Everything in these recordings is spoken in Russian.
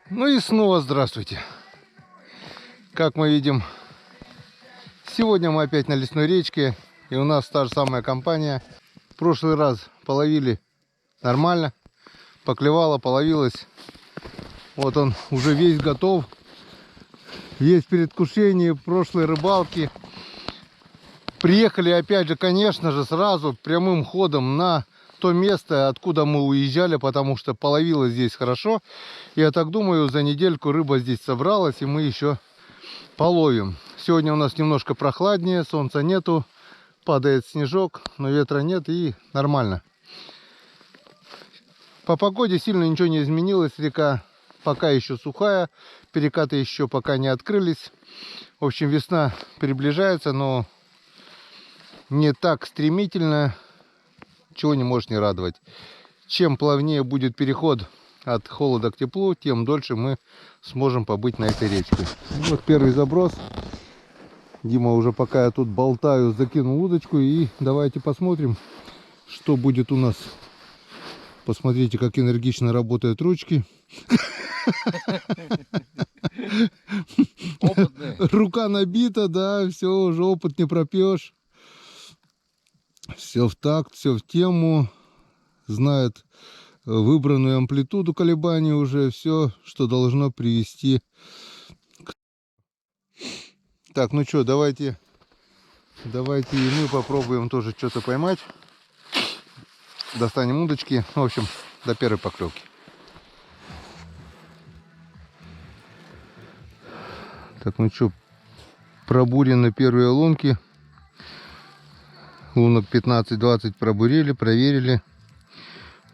Ну и снова здравствуйте. Как мы видим, сегодня мы опять на лесной речке, и у нас та же самая компания. В прошлый раз половили нормально, поклевало, половилось. Вот он уже весь готов. Есть предвкушение прошлой рыбалки. Приехали опять же, конечно же, сразу прямым ходом на то место, откуда мы уезжали, потому что половилось здесь хорошо. Я так думаю, за недельку рыба здесь собралась, и мы еще половим. Сегодня у нас немножко прохладнее, солнца нету, падает снежок, но ветра нет, и нормально. По погоде сильно ничего не изменилось, река пока еще сухая, перекаты еще пока не открылись. В общем, весна приближается, но не так стремительно, чего не может не радовать. Чем плавнее будет переход от холода к теплу, тем дольше мы сможем побыть на этой речке. Вот первый заброс. Дима уже, пока я тут болтаю, закинул удочку, и давайте посмотрим, что будет у нас. Посмотрите, как энергично работают ручки. Опытный. Рука набита, да, все, уже опыт не пропьешь. Все в такт, все в тему. Знает выбранную амплитуду колебаний уже. Все, что должно привести к... Так, ну что, давайте и мы попробуем тоже что-то поймать. Достанем удочки. В общем, до первой поклевки. Так, ну что, пробурены первые лунки. Лунок 15-20 пробурили, проверили.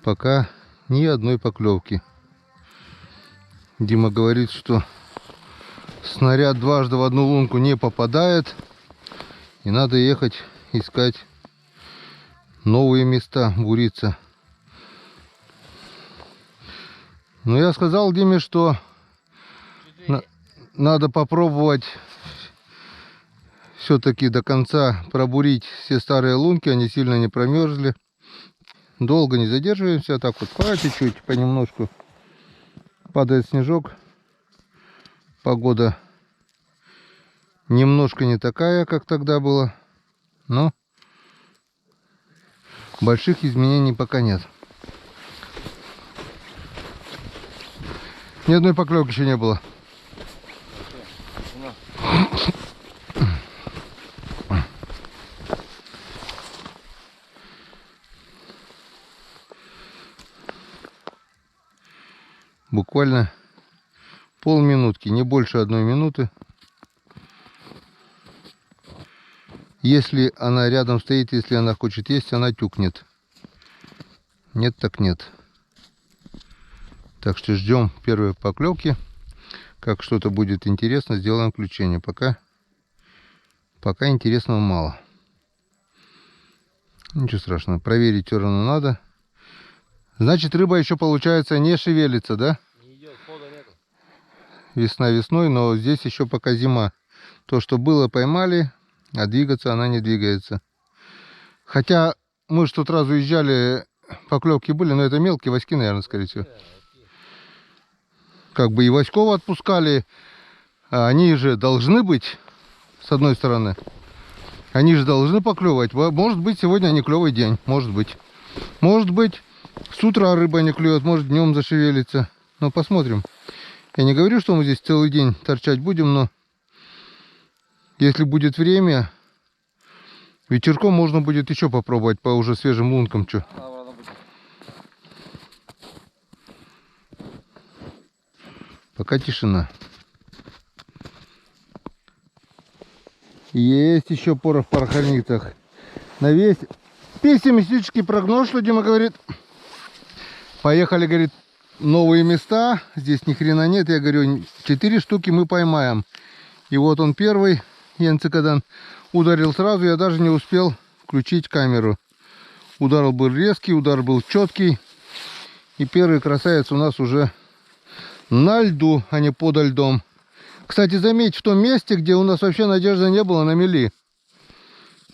Пока ни одной поклевки. Дима говорит, что снаряд дважды в одну лунку не попадает. И надо ехать искать новые места, буриться. Но я сказал Диме, что надо попробовать все-таки до конца пробурить все старые лунки, они сильно не промерзли. Долго не задерживаемся, так вот по чуть-чуть, понемножку. Падает снежок. Погода немножко не такая, как тогда было, но больших изменений пока нет. Ни одной поклевки еще не было. Буквально полминутки, не больше 1 минуты. Если она рядом стоит, если она хочет есть, она тюкнет. Нет, так нет. Так что ждем первой поклевки. Как что-то будет интересно, сделаем включение. Пока интересного мало. Ничего страшного, проверить все равно надо. Значит, рыба еще, получается, не шевелится, да? Не идет, хода нету. Весна весной, но здесь еще пока зима. То, что было, поймали, а двигаться она не двигается. Хотя мы что-то раз уезжали, поклевки были, но это мелкие васьки, наверное, скорее всего. Как бы и васьков отпускали, а они же должны быть, с одной стороны. Они же должны поклевывать. Может быть, сегодня не клевый день, может быть. Может быть, с утра рыба не клюет, может, днем зашевелится. Но посмотрим. Я не говорю, что мы здесь целый день торчать будем, но если будет время, вечерком можно будет еще попробовать по уже свежим лункам. Что. Пока тишина. Есть еще порох в пороховницах. На весь пессимистический прогноз, что Дима говорит. Поехали, говорит, новые места. Здесь ни хрена нет. Я говорю, 4 штуки мы поймаем. И вот он первый, Янцикадан, ударил сразу. Я даже не успел включить камеру. Удар был резкий, удар был четкий. И первый красавец у нас уже на льду, а не подо льдом. Кстати, заметь, в том месте, где у нас вообще надежды не было, на мели.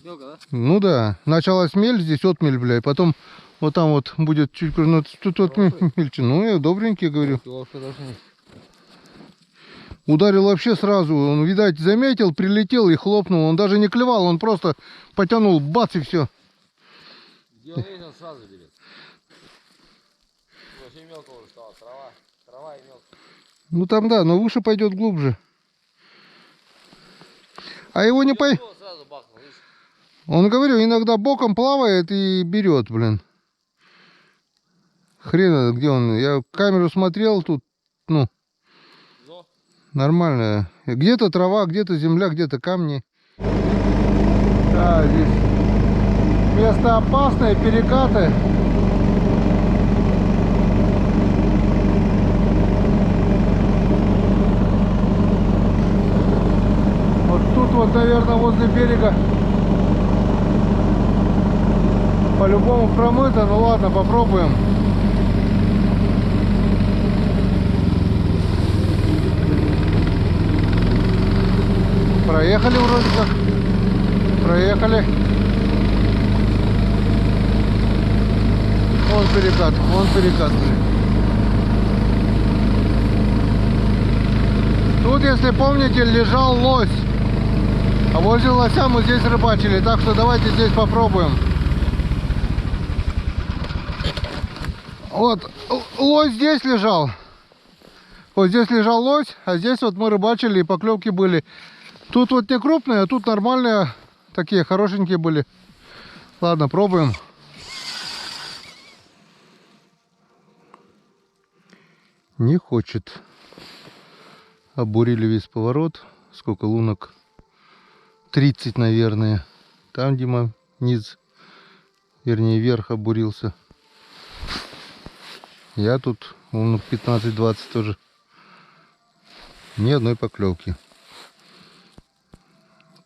Мелко, да? Ну да. Началась мель, здесь отмель, бля. И потом вот там вот будет чуть... Ну, тут вот мельче. Ну, я добренький, говорю. Ударил вообще сразу. Он, видать, заметил, прилетел и хлопнул. Он даже не клевал, он просто потянул, бац, и все. Где он есть, он сразу берет. Вообще мелко уже стало. Трава и мелко. Ну там да, но выше пойдет глубже. А его не пой... Сразу бахнул, видишь? Он, говорю, иногда боком плавает и берет, блин. Хрен, где он? Я камеру смотрел, тут, ну, Зо? нормально. Где-то трава, где-то земля, где-то камни. Да, здесь место опасное, перекаты. Вот тут вот, наверное, возле берега по-любому промыто. Ну ладно, попробуем. Проехали вроде как. Проехали. Вон перекат, вон перекат. Тут, если помните, лежал лось. А возле лося мы здесь рыбачили. Так что давайте здесь попробуем. Вот, лось здесь лежал. Вот здесь лежал лось, а здесь вот мы рыбачили и поклевки были. Тут вот не крупные, а тут нормальные, такие хорошенькие были. Ладно, пробуем. Не хочет. Обурили весь поворот. Сколько лунок? 30, наверное. Там, Дима, низ, вернее, вверх обурился. Я тут лунок 15-20 тоже. Ни одной поклевки.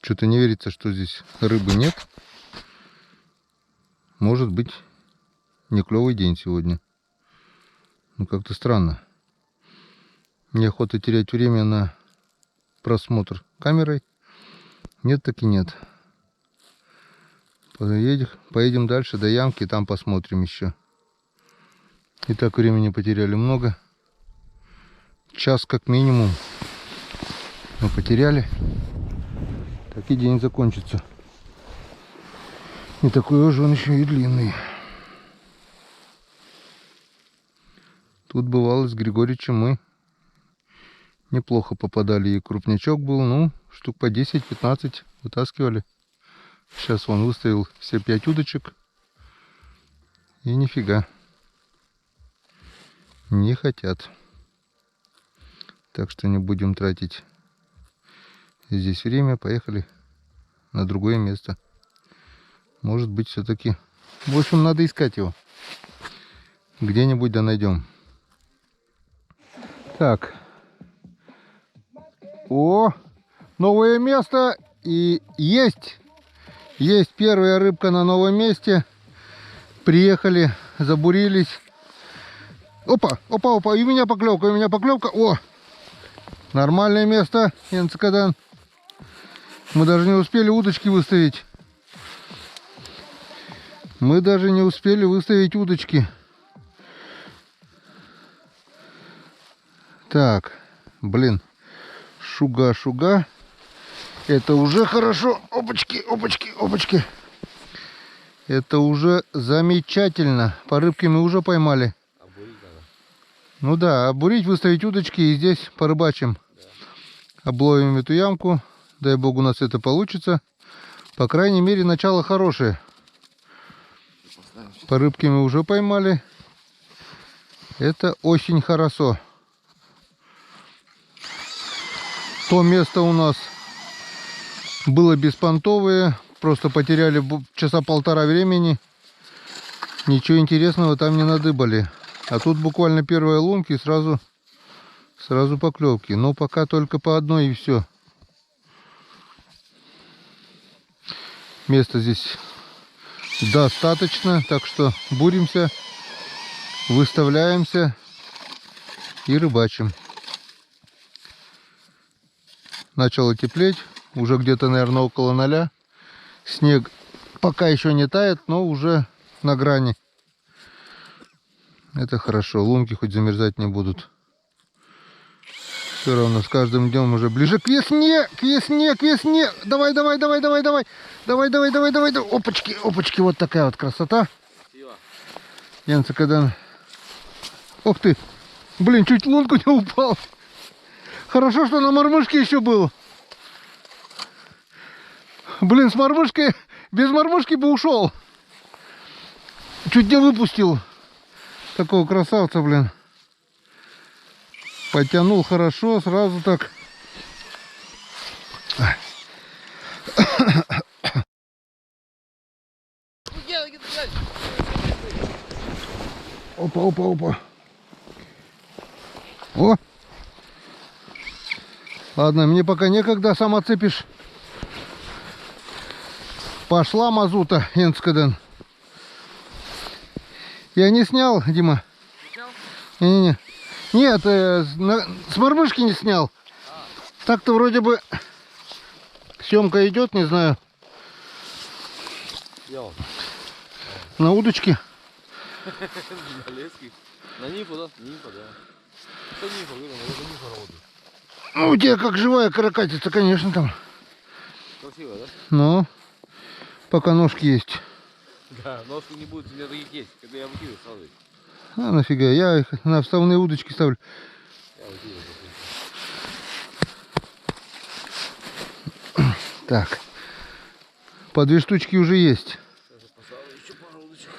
Что-то не верится, что здесь рыбы нет. Может быть, не клевый день сегодня. Ну, как-то странно. Неохота терять время на просмотр камерой. Нет, так и нет. Поедем дальше до ямки, там посмотрим еще. И так времени потеряли много. Час как минимум мы потеряли. Так и день закончится. И такой уже он еще и длинный. Тут бывало с Григоричем мы неплохо попадали. И крупнячок был, ну, штук по 10-15 вытаскивали. Сейчас он выставил все 5 удочек. И нифига. Не хотят. Так что не будем тратить здесь время. Поехали на другое место. Может быть, все-таки... В общем, надо искать его. Где-нибудь да найдем. Так. О! Новое место. И есть. Есть первая рыбка на новом месте. Приехали, забурились. Опа, опа, опа. И у меня поклевка, у меня поклевка. О! Нормальное место, Янцкадан. Мы даже не успели удочки выставить. Мы даже не успели выставить удочки. Так, блин. Шуга, шуга. Это уже хорошо. Опачки, опачки, опачки. Это уже замечательно. По рыбке мы уже поймали. Обурить надо. Ну да, обурить, выставить удочки и здесь порыбачим. Да. Обловим эту ямку. Дай бог у нас это получится. По крайней мере, начало хорошее. По рыбке мы уже поймали. Это очень хорошо. То место у нас было беспонтовое. Просто потеряли часа полтора времени. Ничего интересного там не надыбали. А тут буквально первые лунки, сразу поклевки. Но пока только по одной и все. Места здесь достаточно, так что буримся, выставляемся и рыбачим. Начало теплеть, уже где-то, наверное, около 0. Снег пока еще не тает, но уже на грани. Это хорошо, лунки хоть замерзать не будут. Все равно с каждым днем уже ближе к весне, к весне, к весне. Давай, давай, давай, давай, давай. Давай, давай, давай, давай, давай. Опачки, опачки, вот такая вот красота. Янца, когда... Ух ты. Блин, чуть в лунку не упал. Хорошо, что на мормышке еще был. Блин, с мормышкой... Без мормышки бы ушел. Чуть не выпустил. Такого красавца, блин. Потянул хорошо, сразу так. Опа, опа, опа. О! Ладно, мне пока некогда, сам отцепишь. Пошла мазута, Энскаден. Я не снял, Дима. Не-не-не. Нет, с мормышки не снял. Так-то вроде бы съемка идет, не знаю. На удочке. На леске. На нифу, да? Нифа, да. Это нифа, говорю, это нифа работает. Ну, у тебя как живая каракатица, конечно, там. Красиво, да? Но пока ножки есть. Да, ножки не будет, у меня таких есть. Когда я выкидываю, сразу. А нафига, я их на вставные удочки ставлю. Я выкидываю. Так. По 2 штучки уже есть. Сейчас я поставлю еще пару удочек.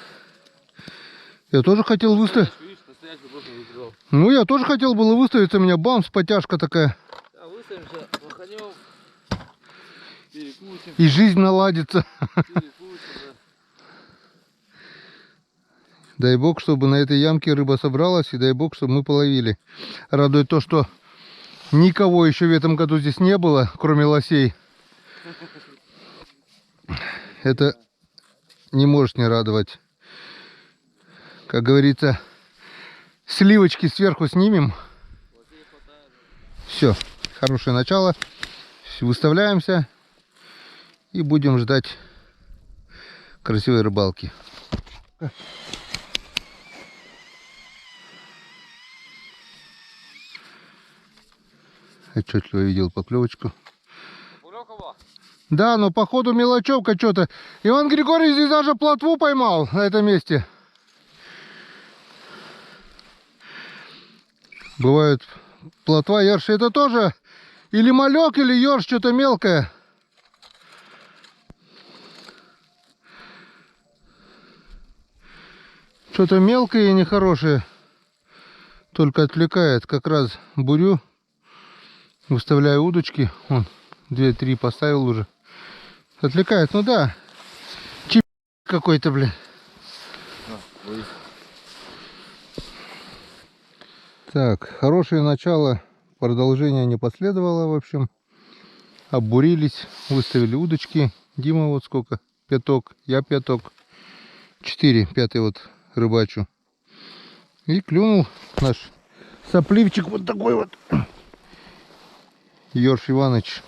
Я тоже хотел выставить. Видишь, настоящий просто выкидывал. Ну, я тоже хотел было выставиться. У меня бамс, потяжка такая. Да, выставимся, маханем. Перекусим. И жизнь наладится. Перекусим, да. Дай бог, чтобы на этой ямке рыба собралась. И дай бог, чтобы мы половили. Радует то, что никого еще в этом году здесь не было, кроме лосей. Это не может не радовать. Как говорится, сливочки сверху снимем. Все, хорошее начало. Выставляемся и будем ждать красивой рыбалки. Отчетливо видел поклевочку. Да, но походу мелочевка что-то. Иван Григорьевич здесь даже плотву поймал на этом месте. Бывает плотва, ерш. Это тоже или малек, или ерш, что-то мелкое. Что-то мелкое и нехорошее. Только отвлекает. Как раз бурю. Выставляю удочки. Вон, 2-3 поставил уже. Отвлекает, ну да. Чип какой-то, блин. Так, хорошее начало. Продолжение не последовало, в общем. Оббурились, выставили удочки. Дима вот сколько? Пяток, я пяток. 4, пятый вот рыбачу. И клюнул наш сопливчик вот такой вот. Ёрш Иваныч.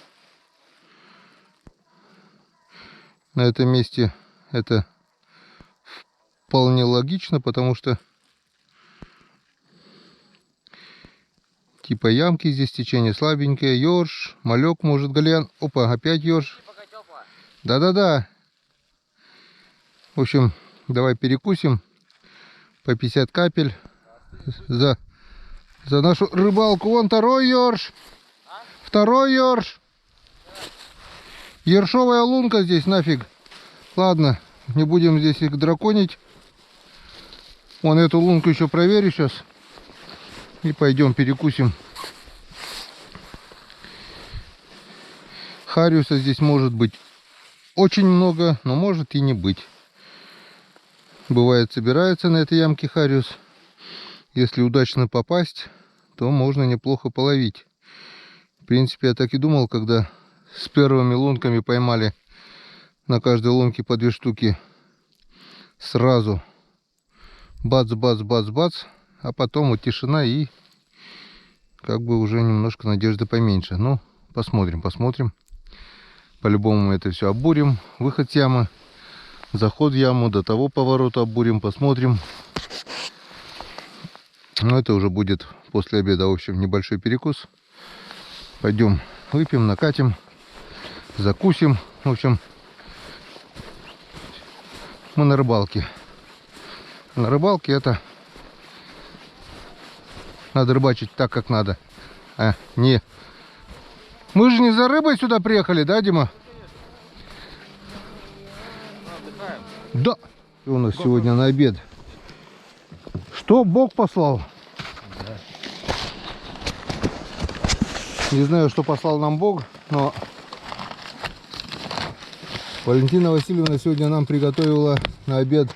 На этом месте это вполне логично, потому что типа ямки здесь, течение слабенькое. Ёрш, малек, может, гальян. Опа, опять ёрш. Да-да-да. В общем, давай перекусим по 50 капель за нашу рыбалку. Вон второй ёрш. Второй ёрш. Ершовая лунка здесь нафиг. Ладно, не будем здесь их драконить. Вон эту лунку еще проверю сейчас. И пойдем перекусим. Хариуса здесь может быть очень много, но может и не быть. Бывает, собирается на этой ямке хариус. Если удачно попасть, то можно неплохо половить. В принципе, я так и думал, когда с первыми лунками поймали на каждой лунке по 2 штуки. Сразу бац, бац, бац, бац. А потом вот тишина и как бы уже немножко надежды поменьше. Ну, посмотрим, посмотрим. По-любому мы это все оббурим. Выход с ямы, заход в яму, до того поворота оббурим, посмотрим. Но это уже будет после обеда. В общем, небольшой перекус. Пойдем выпьем, накатим, закусим. В общем, мы на рыбалке. На рыбалке это надо рыбачить так, как надо. Не. Мы же не за рыбой сюда приехали, да, Дима? Отдыхаем. Да. И у нас сегодня на обед. Что Бог послал? Да. Не знаю, что послал нам Бог, но Валентина Васильевна сегодня нам приготовила на обед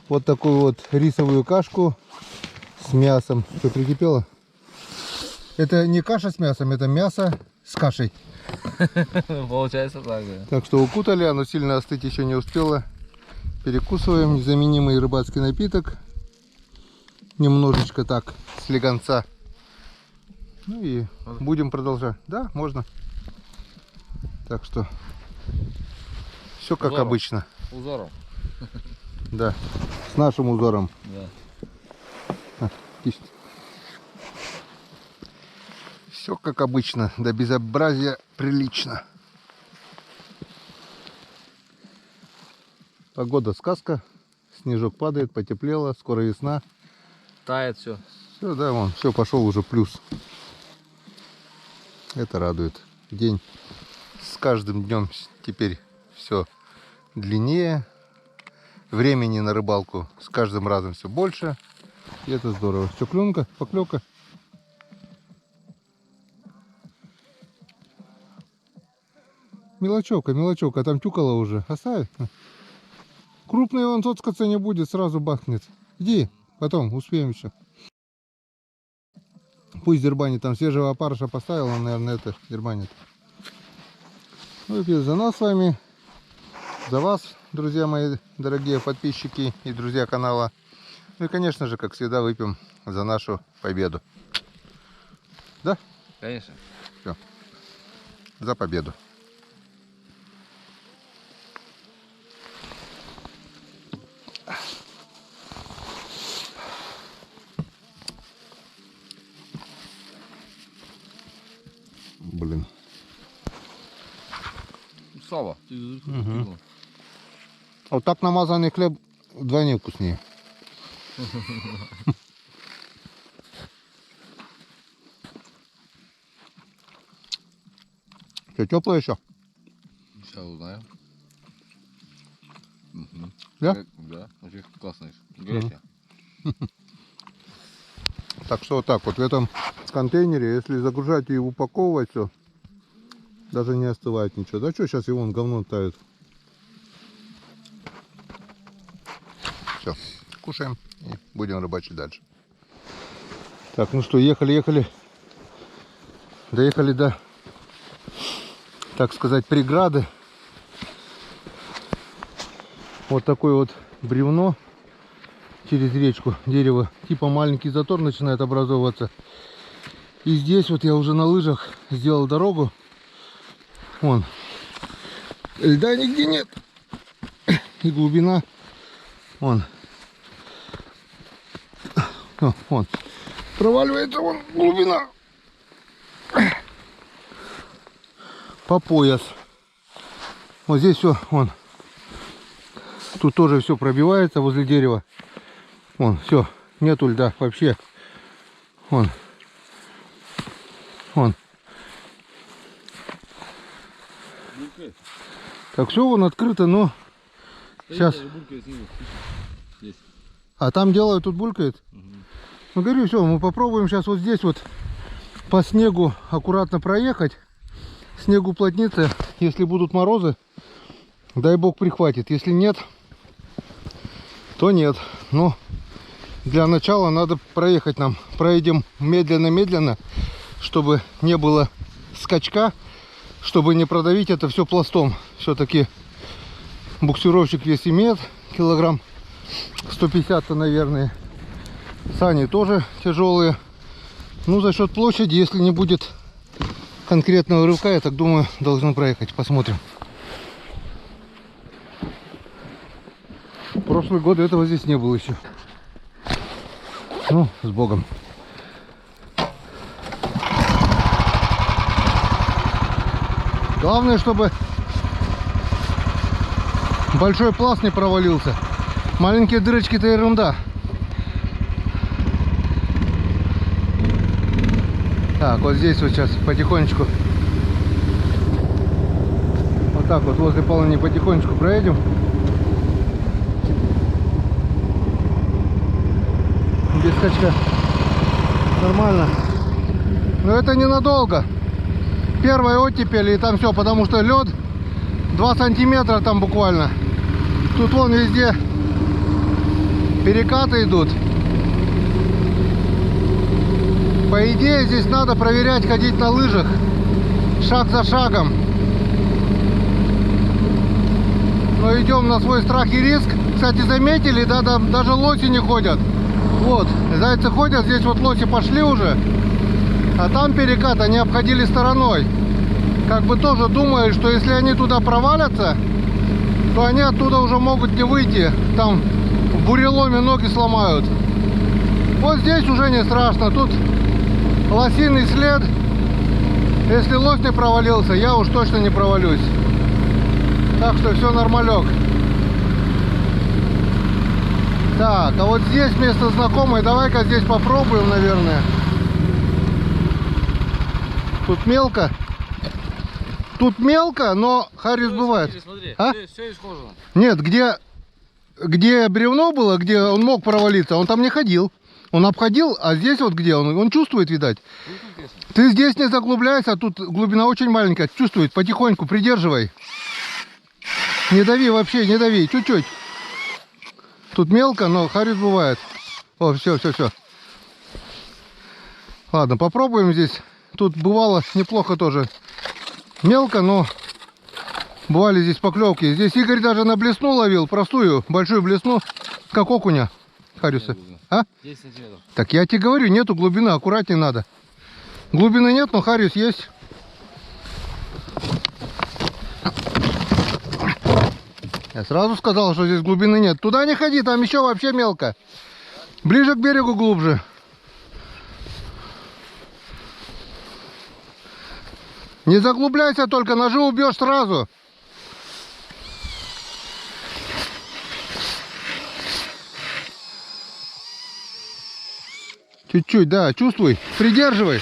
вот такую вот рисовую кашку с мясом. Что, прикипело? Это не каша с мясом, это мясо с кашей. Получается так, да. Так что укутали, оно сильно остыть еще не успело. Перекусываем незаменимый рыбацкий напиток. Немножечко так, слегонца. Ну и будем продолжать. Да, можно. Так что все как Узором. обычно. Узором. Да, с нашим узором. Да. Все как обычно, до безобразия прилично. Погода сказка, снежок падает, потеплело, скоро весна. Тает все. Все, да, вон, все, пошел уже плюс. Это радует. День с каждым днем теперь все длиннее. Времени на рыбалку с каждым разом все больше. И это здорово. Что, клюнка, поклевка? Мелочевка, мелочевка. Там тюкало уже. Оставь. Крупный он соцкаться не будет, сразу бахнет. Иди, потом успеем еще. Пусть дербанит, там свежего опарыша поставил, он, наверное, это дербанит. Выпьет за нас с вами, за вас, друзья мои, дорогие подписчики и друзья канала. Ну и, конечно же, как всегда, выпьем за нашу победу. Да? Конечно. Все. За победу. Блин. Сало. Угу. Вот так намазанный хлеб вдвойне вкуснее. Что, теплое еще? Сейчас узнаем. Угу. Да? Да, очень классно. Горячее. Так что вот так вот в этом контейнере, если загружать и упаковывать все, даже не остывает ничего. Да что, сейчас его вон говно тает. Все, кушаем и будем рыбачить дальше. Так, ну что, ехали. Доехали до, так сказать, преграды. Вот такое вот бревно через речку, дерево. Типа маленький затор начинает образовываться. И здесь вот я уже на лыжах сделал дорогу. Вон. Льда нигде нет. И глубина. Вон. О, вон. Проваливается вон глубина. По пояс. Вот здесь все, вон. Тут тоже все пробивается возле дерева. Вон, все. Нету льда вообще. Вон. Вон. Так, все вон открыто, но сейчас. А там делают, тут булькает. Ну, говорю, все, мы попробуем сейчас вот здесь вот по снегу аккуратно проехать. Снег уплотнится. Если будут морозы, дай бог прихватит. Если нет, то нет. Но для начала надо проехать нам. Проедем медленно-медленно, чтобы не было скачка, чтобы не продавить это все пластом. Все-таки буксировщик вес имеет килограмм 150-то, наверное. Сани тоже тяжелые. Ну, за счет площади, если не будет конкретного рывка, я так думаю, должны проехать. Посмотрим. В прошлый год этого здесь не было еще. Ну, с Богом. Главное, чтобы большой пласт не провалился. Маленькие дырочки-то ерунда. Так, вот здесь вот сейчас потихонечку. Вот так вот возле полыни потихонечку проедем. Без скачка. Нормально. Но это ненадолго. Первая оттепель и там все, потому что лед 2 сантиметра там буквально. Тут вон везде перекаты идут. По идее здесь надо проверять, ходить на лыжах. Шаг за шагом. Но идем на свой страх и риск. Кстати, заметили, да, даже лоси не ходят. Вот, зайцы ходят, здесь вот лоси пошли уже. А там перекат, они обходили стороной. Как бы тоже думают, что если они туда провалятся, то они оттуда уже могут не выйти. Там в буреломе ноги сломают. Вот здесь уже не страшно. Тут лосиный след. Если лось не провалился, я уж точно не провалюсь. Так что все нормалек. Так, а вот здесь место знакомое. Давай-ка здесь попробуем, наверное. Тут мелко. Тут мелко, но Харрис бывает. Смотри, А? все исхожено. Нет, где бревно было, где он мог провалиться, он там не ходил. Он обходил, а здесь вот где он чувствует, видать. Ты здесь не заглубляйся, а тут глубина очень маленькая. Чувствует, потихоньку, придерживай. Не дави вообще, не дави, чуть-чуть. Тут мелко, но Харрис бывает. О, все. Ладно, попробуем здесь. Тут бывало неплохо тоже. Мелко, но бывали здесь поклевки. Здесь Игорь даже на блесну ловил, простую, большую блесну, как окуня Харриса. А? 10 сантиметров. Так я тебе говорю, нету глубины, аккуратнее надо. Глубины нет, но Харрис есть. Я сразу сказал, что здесь глубины нет. Туда не ходи, там еще вообще мелко. Ближе к берегу глубже. Не заглубляйся только, ножи убьешь сразу. Чуть-чуть, да, чувствуй, придерживай.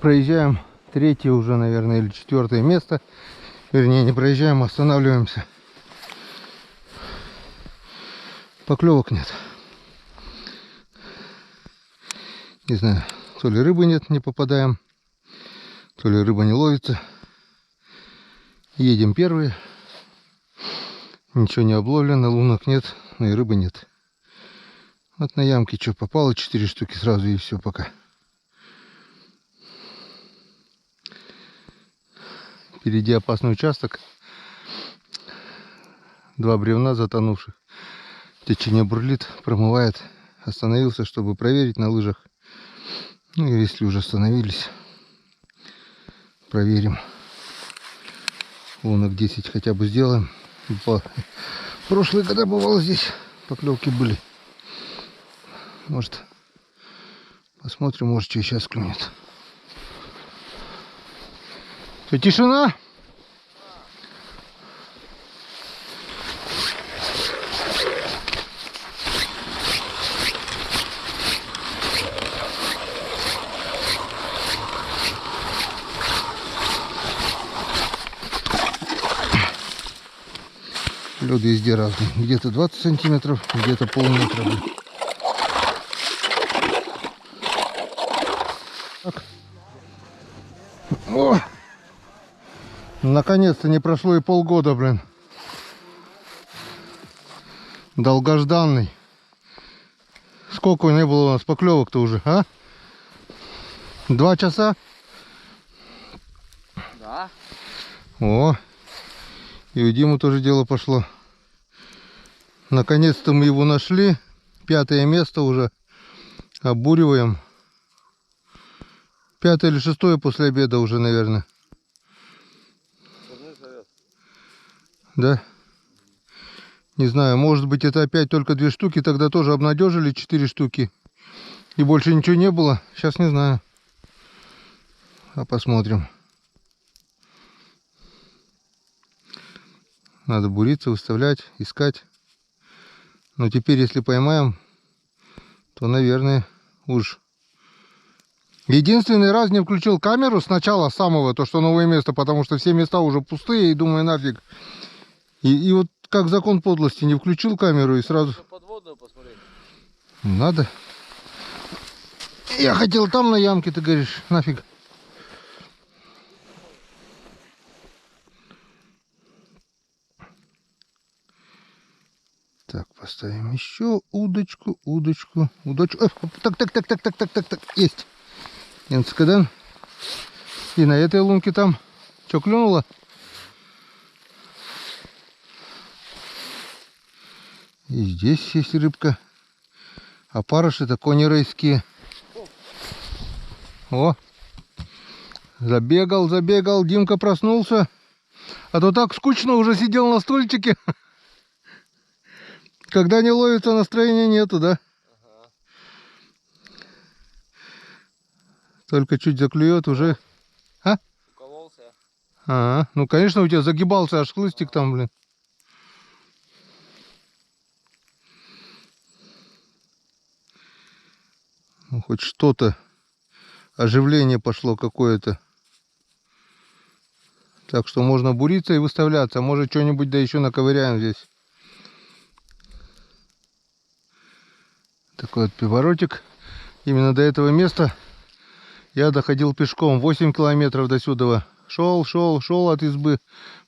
Проезжаем третье уже, наверное, или четвертое место. Вернее, не проезжаем, а останавливаемся. Поклевок нет. Не знаю, то ли рыбы нет, не попадаем, то ли рыба не ловится. Едем первые. Ничего не обловлено, лунок нет, но и рыбы нет. Вот на ямке что попало, 4 штуки сразу и все пока. Впереди опасный участок. 2 бревна затонувших. Течение бурлит, промывает. Остановился, чтобы проверить на лыжах. Ну и если уже остановились, проверим. Лунок 10 хотя бы сделаем. Прошлые года бывало здесь поклевки были. Может, посмотрим, может, что сейчас клюнет. Что, тишина? Лед везде разный. Где-то 20 сантиметров, где-то полметра. Так. О! Наконец-то не прошло и полгода, блин. Долгожданный. Сколько не было у нас поклевок-то уже, а? 2 часа? Да. О! И у Димы тоже дело пошло. Наконец-то мы его нашли. 5-е место уже. Обуриваем. 5-е или 6-е после обеда уже, наверное. Да? Не знаю, может быть это опять только 2 штуки. Тогда тоже обнадежили 4 штуки. и больше ничего не было. Сейчас не знаю. А посмотрим. Надо буриться, выставлять, искать. Но теперь, если поймаем, то, наверное, уж... Единственный раз не включил камеру сначала самого, то что новое место, потому что все места уже пустые, и думаю, нафиг. И вот как закон подлости, не включил камеру и сразу... Подводную посмотреть. Надо. Я хотел там на ямке, ты говоришь, нафиг. Так, поставим еще удочку. Так. Есть. Инцкадан. И на этой лунке там. Что, клюнуло? И здесь есть рыбка. А парыши-то кони райские. О! Забегал. Димка проснулся. А то так скучно уже сидел на стульчике. Когда не ловится, настроения нету, да? Ага. Только чуть заклюет уже. А? Укололся. Ага. Ну, конечно, у тебя загибался аж хлыстик там, блин. Ну, хоть что-то. Оживление пошло какое-то. Так что можно буриться и выставляться. Может, что-нибудь да еще наковыряем здесь. Такой вот поворотик. Именно до этого места я доходил пешком. 8 километров до сюда. Шел от избы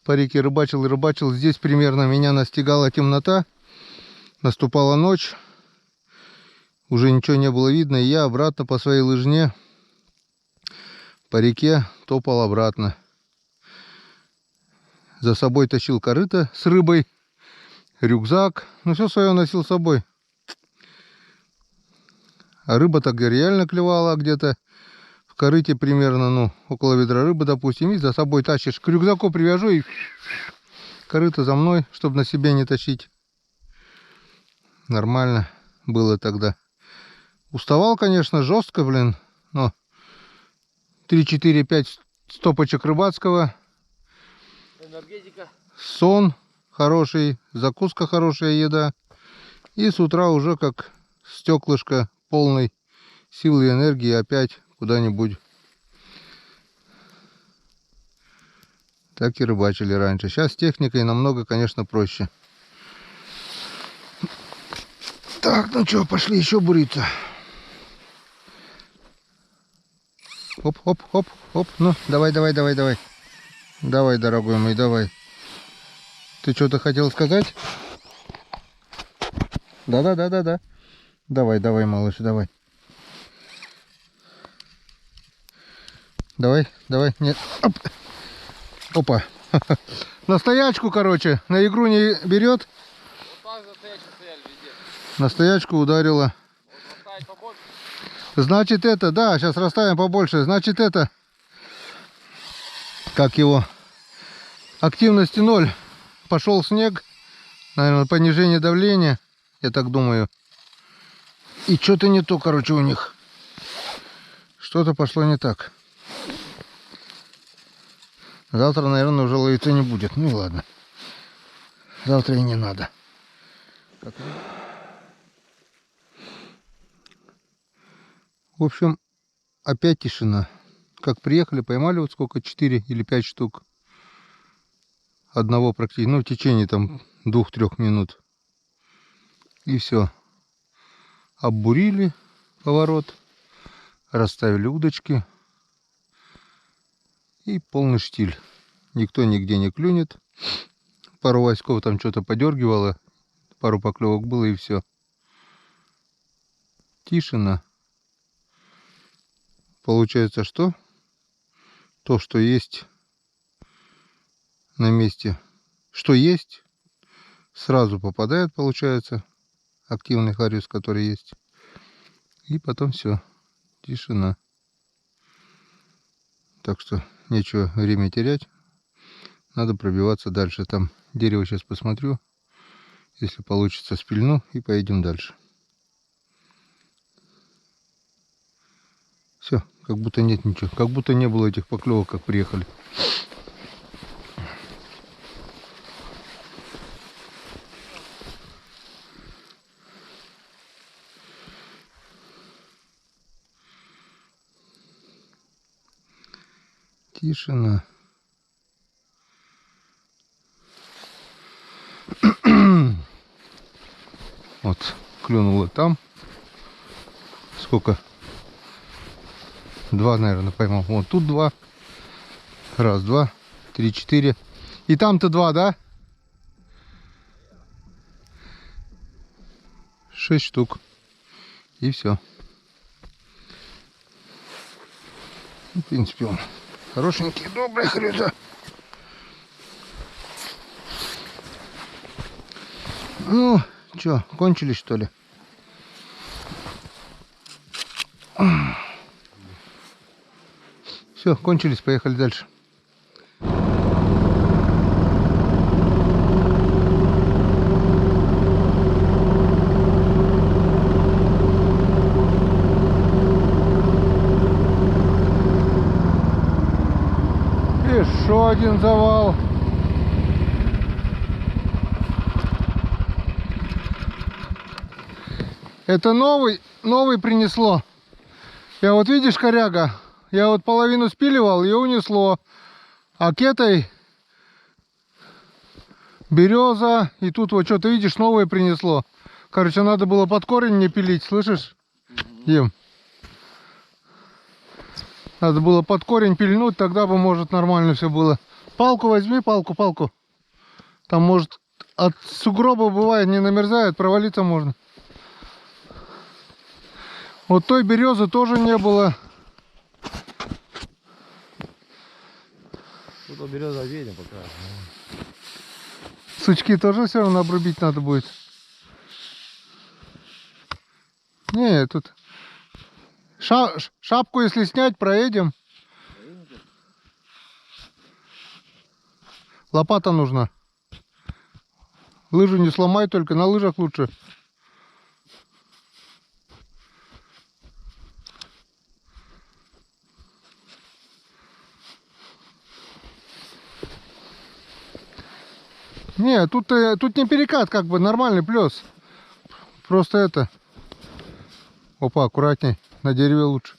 по реке, рыбачил. Здесь примерно меня настигала темнота. Наступала ночь. Уже ничего не было видно. И я обратно по своей лыжне по реке топал обратно. За собой тащил корыто с рыбой, рюкзак. Ну, все свое носил с собой. А рыба так реально клевала где-то в корыте примерно, ну, около ведра рыбы, допустим. И за собой тащишь. К рюкзаку привяжу и корыто за мной, чтобы на себе не тащить. Нормально было тогда. Уставал, конечно, жестко, блин. Но 3-4-5 стопочек рыбацкого. Энергетика. Сон хороший, закуска хорошая, еда. И с утра уже как стеклышко полной силы и энергии опять куда-нибудь. Так и рыбачили раньше. Сейчас с техникой намного, конечно, проще. Так, ну что, пошли еще буриться. Оп. Ну, давай. Давай, дорогой мой, давай. Ты что-то хотел сказать? Да. Давай, малыш, давай. Давай. Нет. Оп. Опа. На стоячку, короче. На игру не берет. Вот так за стоячку стояли везде. На стоячку ударила. Вот расставить побольше. Значит, это, да, сейчас расставим побольше. Значит, это, как его, активности 0. Пошел снег. Наверное, понижение давления, я так думаю. И что-то не то, короче, у них. Что-то пошло не так. Завтра, наверное, уже ловиться не будет. Ну и ладно. Завтра и не надо. В общем, опять тишина. Как приехали, поймали вот сколько, 4 или 5 штук. Одного практически, ну в течение там 2-3 минут. И все. Оббурили поворот. Расставили удочки. И полный штиль. Никто нигде не клюнет. Пару Васьков там что-то подергивало. Пару поклевок было и все. Тишина. Получается, что? То, что есть на месте. Что есть, сразу попадает, получается. Активный хариус, который есть. И потом все. Тишина. Так что нечего время терять. Надо пробиваться дальше. Там дерево сейчас посмотрю. Если получится, спильну и поедем дальше. Все, как будто нет ничего. Как будто не было этих поклевок, как приехали. Тишина. Вот, клюнуло там. Сколько? 2, наверное, поймал. Вот тут 2. Раз, 2, 3, 4. И там-то 2, да? 6 штук. И все. В принципе, он хорошенький, добрый хрена. Ну, что, кончились, что ли? Все, кончились, поехали дальше. Еще один завал. Это новый принесло. Я вот, видишь, коряга, я вот половину спиливал, ее унесло. А к этой береза, и тут вот что-то, видишь, новое принесло. Короче, надо было под корень не пилить, слышишь, Дим? Надо было под корень пильнуть, тогда бы, может, нормально все было. Палку возьми, палку. Там, может, от сугроба бывает, не намерзает, провалиться можно. Вот той березы тоже не было. Тут береза видно пока. Сучки тоже все равно обрубить надо будет. Не, тут шапку если снять, проедем. Лопата нужна. Лыжу не сломай, только на лыжах лучше. Не, тут не перекат, как бы нормальный плес. Просто это. Опа, аккуратней. На дереве лучше.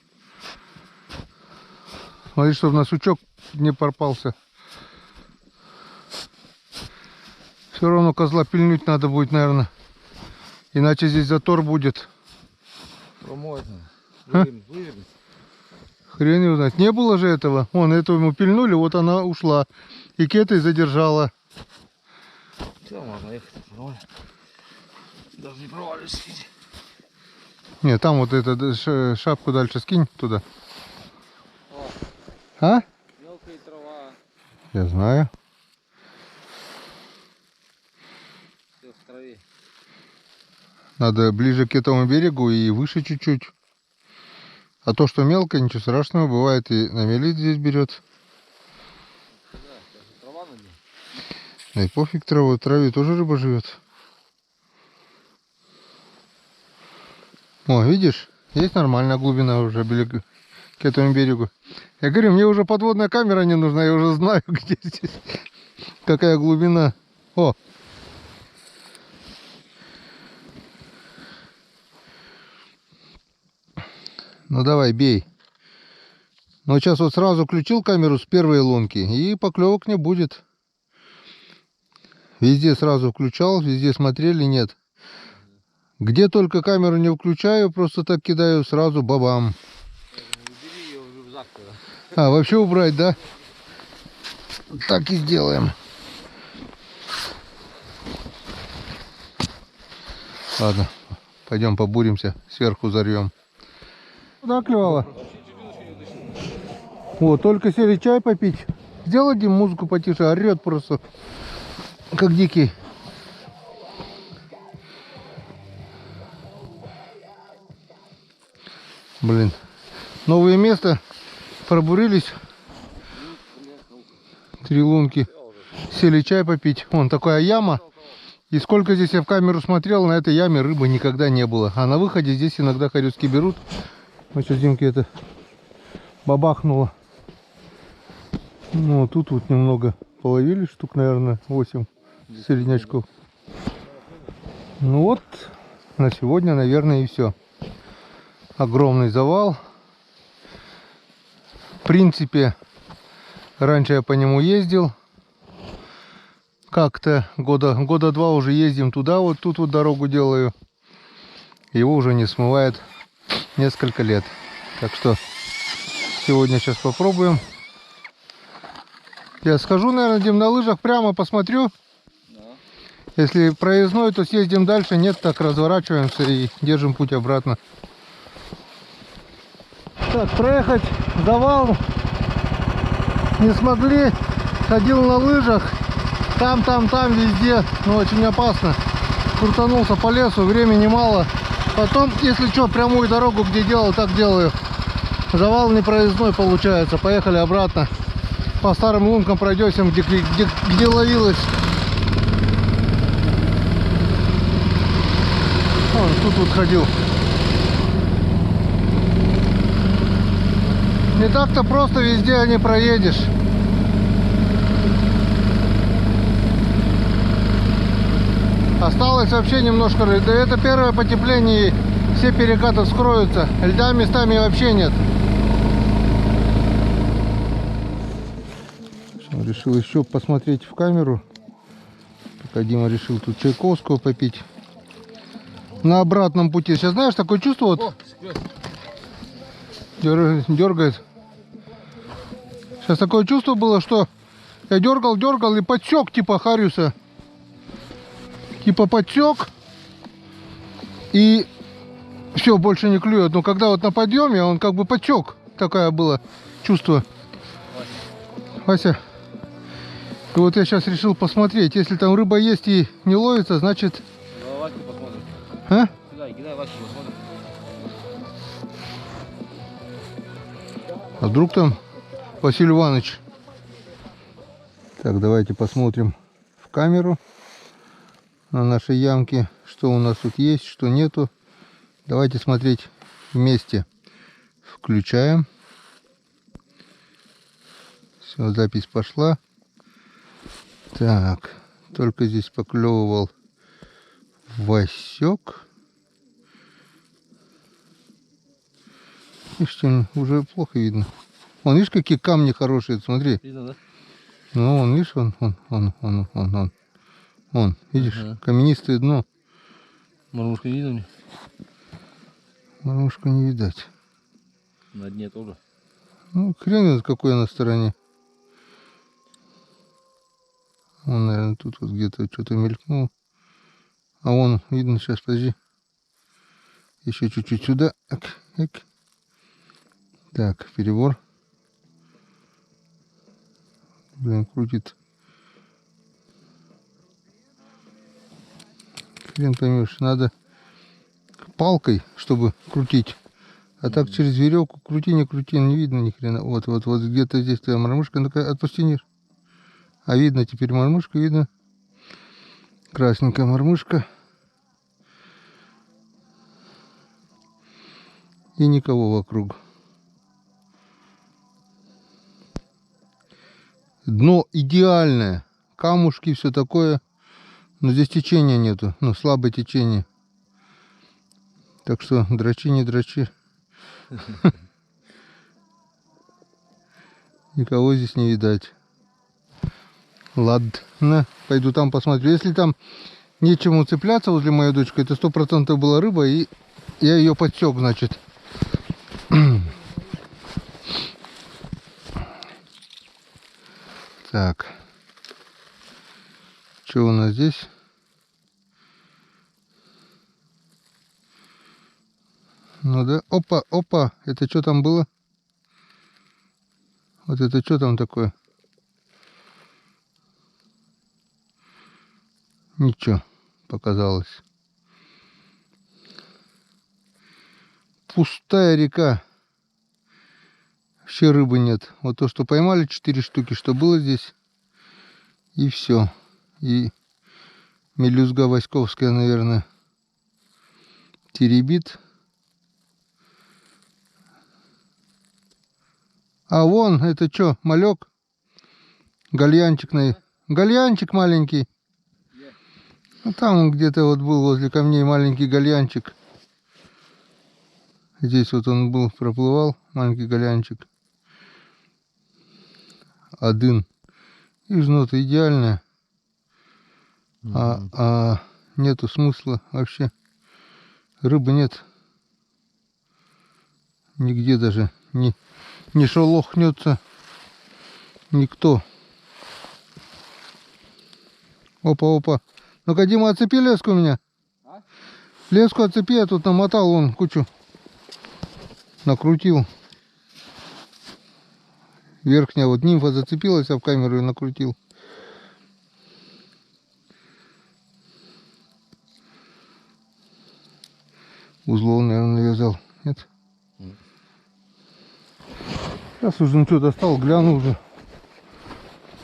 Смотри, чтобы на сучок не порпался. Все равно козла пильнуть надо будет, наверное. Иначе здесь затор будет. Можно. А? Хрен его знает. Не было же этого. Вон, эту ему пильнули, вот она ушла. И к этой задержала. Все, можно ехать. Нормально. Даже не провалишься. Не, там вот эту шапку дальше скинь туда. О, А? мелкая трава. Я знаю. Все в траве. Надо ближе к этому берегу и выше чуть-чуть. А то, что мелко, ничего страшного, бывает и на мели здесь берет. Да, трава на ней. Да и пофиг траву, в траве тоже рыба живет. О, видишь, есть нормальная глубина уже к этому берегу. Я говорю, мне уже подводная камера не нужна, я уже знаю, где здесь, какая глубина. О! Ну давай, бей. Ну сейчас вот сразу включил камеру с первой лунки, и поклевок не будет. Везде сразу включал, везде смотрели, нет. Где только камеру не включаю, просто так кидаю, сразу бабам. Убери ее уже в завтра. А, вообще убрать, да? Так и сделаем. Ладно, пойдем побуримся, сверху зарвем. Куда клевало? Вот, только сели чай попить. Сделай, Дим, музыку потише, орет просто, как дикий. Блин, новое место, пробурились. 3 лунки. Сели чай попить. Вон такая яма. И сколько здесь я в камеру смотрел, на этой яме рыбы никогда не было. А на выходе здесь иногда хорюски берут. Мы сейчас, Димки, это бабахнуло. Ну, тут вот немного половили, штук, наверное, 8 среднячков. Ну вот, на сегодня, наверное, и все. Огромный завал. В принципе, раньше я по нему ездил. Как-то года два уже ездим туда, вот тут вот дорогу делаю. Его уже не смывает несколько лет. Так что сегодня сейчас попробуем. Я схожу, наверное, Дим, на лыжах прямо посмотрю. Да. Если проездной, то съездим дальше. Нет, так разворачиваемся и держим путь обратно. Так, проехать завал не смогли. Ходил на лыжах. Там, везде. Но очень опасно. Крутанулся по лесу, времени мало. Потом, если что, прямую дорогу, где делал, так делаю. Завал непроездной получается. Поехали обратно. По старым лункам пройдемся, где ловилось. Вон, тут вот ходил. Не так-то просто везде не проедешь. Осталось вообще немножко. Да это первое потепление, и все перекаты вскроются. Льда местами вообще нет. Решил еще посмотреть в камеру. Пока Дима решил тут чайковскую попить. На обратном пути. Сейчас знаешь, такое чувство вот дергает. Сейчас такое чувство было, что я дергал и подсек типа Хариуса. Типа подсек. И все, больше не клюет. Но когда вот на подъеме, он как бы подсек. Такое было чувство. Вася. И вот я сейчас решил посмотреть. Если там рыба есть и не ловится, значит... Ваську посмотрим. А? Кидай Ваську посмотрим. А вдруг там Василий Иванович? Так, давайте посмотрим в камеру на нашей ямке, что у нас тут есть, что нету. Давайте смотреть вместе. Включаем. Все, запись пошла. Так, только здесь поклевывал Васек. Ишь, уже плохо видно. Вон, видишь, какие камни хорошие, смотри. Видно, да? Ну, вон, видишь, вон, видишь, Ага. каменистое дно. Мормушка не видно мне? Мормушку не видать. На дне тоже. Ну, хрен знает, какой на стороне. Он, наверное, тут вот где-то что-то мелькнул. А вон, видно, сейчас, подожди. Еще чуть-чуть сюда. Так, перебор. Блин, крутит. Хрен поймешь, надо палкой, чтобы крутить. А так через веревку крути, не видно ни хрена. Вот где-то здесь твоя мормышка. Ну-ка, отпусти, Нир. А видно теперь мормышку, видно. Красненькая мормышка. И никого вокруг. Дно идеальное. Камушки, все такое. Но здесь течения нету. Ну, слабое течение. Так что дрочи, не дрочи. Никого здесь не видать. Ладно, пойду там посмотрю. Если там нечему цепляться возле моей дочки, это 100% была рыба, и я ее подсек, значит. Так. Что у нас здесь? Ну да. Опа. Это что там было? Вот это что там такое? Ничего, показалось. Пустая река. Вообще рыбы нет. Вот то, что поймали, 4 штуки, что было здесь. И все. И мелюзга Васьковская, наверное, теребит. А вон, это что, малек? Гальянчик, гальянчик маленький. Ну, там он где-то вот был возле камней маленький гальянчик. Здесь вот он был, проплывал, маленький гальянчик. Один. И жнота идеальная. А нету смысла вообще. Рыбы нет. Нигде даже не шелохнется никто. Опа. Ну-ка, Дима, отцепи леску у меня. А? Леску отцепи, я тут намотал вон кучу. Накрутил. Верхняя вот нимфа зацепилась, а в камеру и накрутил. Узлов, наверное, навязал. Нет? Сейчас уже ну что, достал, гляну уже.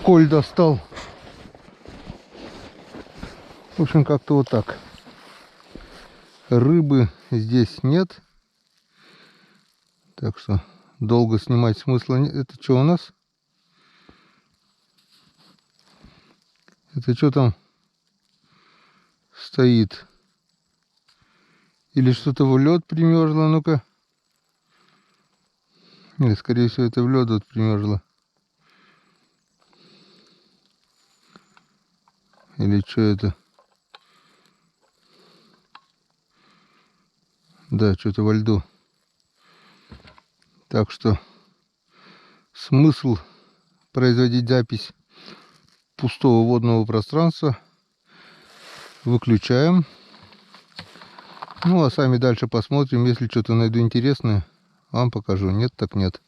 Коль достал. В общем, как-то вот так. Рыбы здесь нет. Так что долго снимать смысла нет. Это что у нас? Это что там стоит? Или что-то в лед примерзло? Ну-ка. Нет, скорее всего, это в лед вот примерзло. Или что это? Да, что-то во льду. Так что смысл производить запись пустого водного пространства выключаем. Ну, а сами дальше посмотрим. Если что-то найду интересное, вам покажу. Нет, так нет.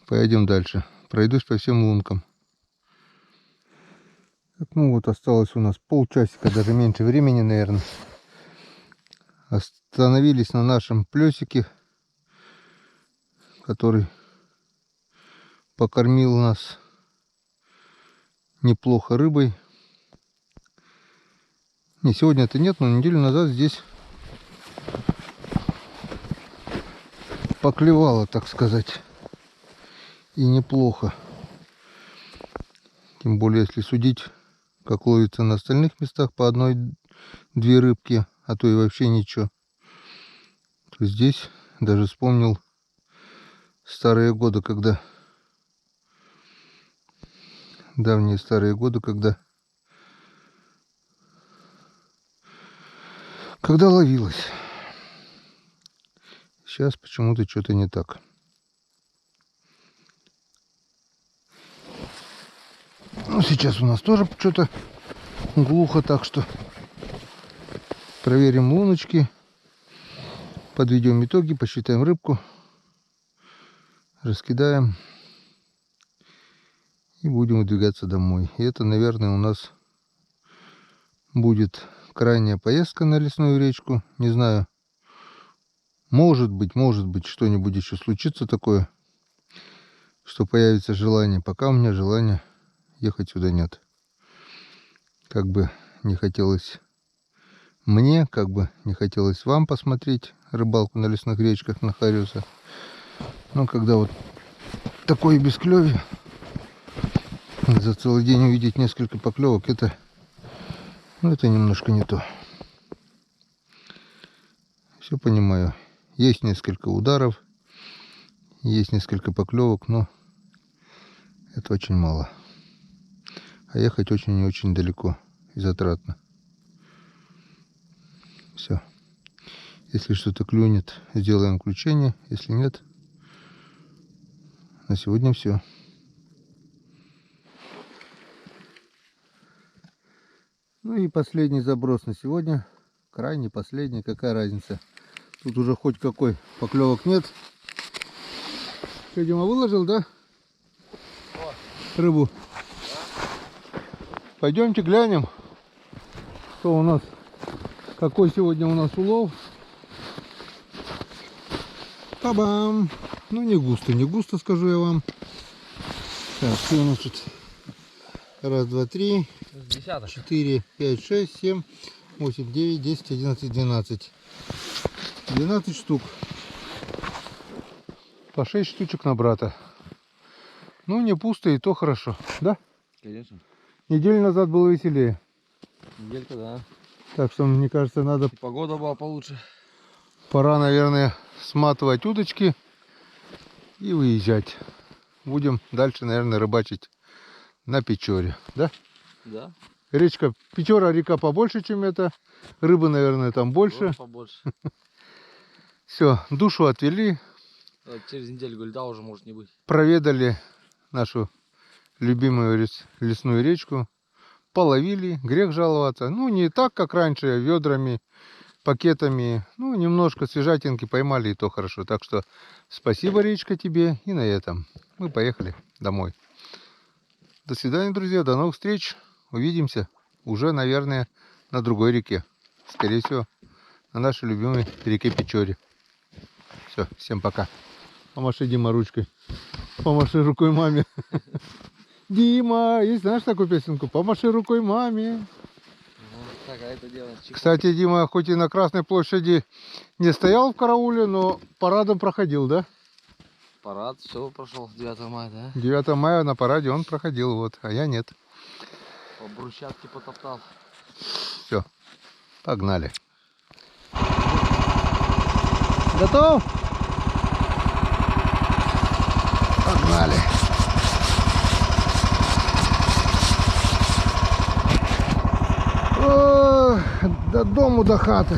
Пойдем дальше. Пройдусь по всем лункам. Так, ну вот осталось у нас полчасика, даже меньше времени, наверное. Остановились на нашем плесике, который покормил нас неплохо рыбой. Не, сегодня-то нет, но неделю назад здесь поклевало, так сказать. И неплохо. Тем более, если судить, как ловится на остальных местах, по одной-две рыбки, а то и вообще ничего. То здесь даже вспомнил старые годы, когда... Давние старые годы, когда ловилось. Сейчас почему-то что-то не так. Ну, сейчас у нас тоже что-то глухо, так что проверим луночки, подведем итоги, посчитаем рыбку, раскидаем и будем выдвигаться домой. И это, наверное, у нас будет крайняя поездка на лесную речку. Не знаю, может быть, что-нибудь еще случится такое, что появится желание. Пока у меня желания ехать сюда нет. Как бы не хотелось мне, как бы не хотелось вам посмотреть рыбалку на лесных речках, на Хариуса. Но когда вот такое бесклёвие, за целый день увидеть несколько поклевок, это немножко не то. Все понимаю. Есть несколько ударов, есть несколько поклевок, но это очень мало. А ехать очень и очень далеко и затратно. Все. Если что-то клюнет, сделаем включение. Если нет, на сегодня все. Ну и последний заброс на сегодня. Крайний, последний. Какая разница? Тут уже хоть какой поклевок нет. Что, Дима, выложил, да? Рыбу. Пойдемте глянем, что у нас, какой сегодня у нас улов. Та-бам! Ну не густо, скажу я вам. Так, что у нас тут? Раз, два, три, 4, 5, 6, 7, 8, 9, 10, 11, 12. 12 штук. По 6 штучек на брата. Ну, не пусто, и то хорошо, да? Конечно. Неделю назад было веселее. Неделька, да. Так что, мне кажется, надо, И погода была получше. пора, наверное, сматывать удочки и выезжать. Будем дальше, наверное, рыбачить на Печоре, да? Да. Речка Печора, река побольше, чем это. Рыбы, наверное, там больше. Тоже побольше. Все, душу отвели, Вот через неделю, говорю, да, уже может не быть. проведали нашу любимую лесную речку. Половили, грех жаловаться. Ну, не так, как раньше, ведрами, пакетами. Ну, немножко свежатинки поймали, и то хорошо. Так что спасибо, речка, тебе. И на этом мы поехали домой. До свидания, друзья. До новых встреч. Увидимся уже, наверное, на другой реке. Скорее всего, на нашей любимой реке Печоре. Все, всем пока. Помаши, Дима, ручкой. Помаши рукой маме. Дима, есть, знаешь такую песенку? Помаши рукой маме. Так, а это дело. Кстати, Дима хоть и на Красной площади не стоял в карауле, но парадом проходил, да? Парад, все прошел 9 мая, да? 9 мая на параде он проходил, вот, а я нет. По брусчатке потоптал. Все, погнали. Готов? Погнали. О, до дому, до хаты.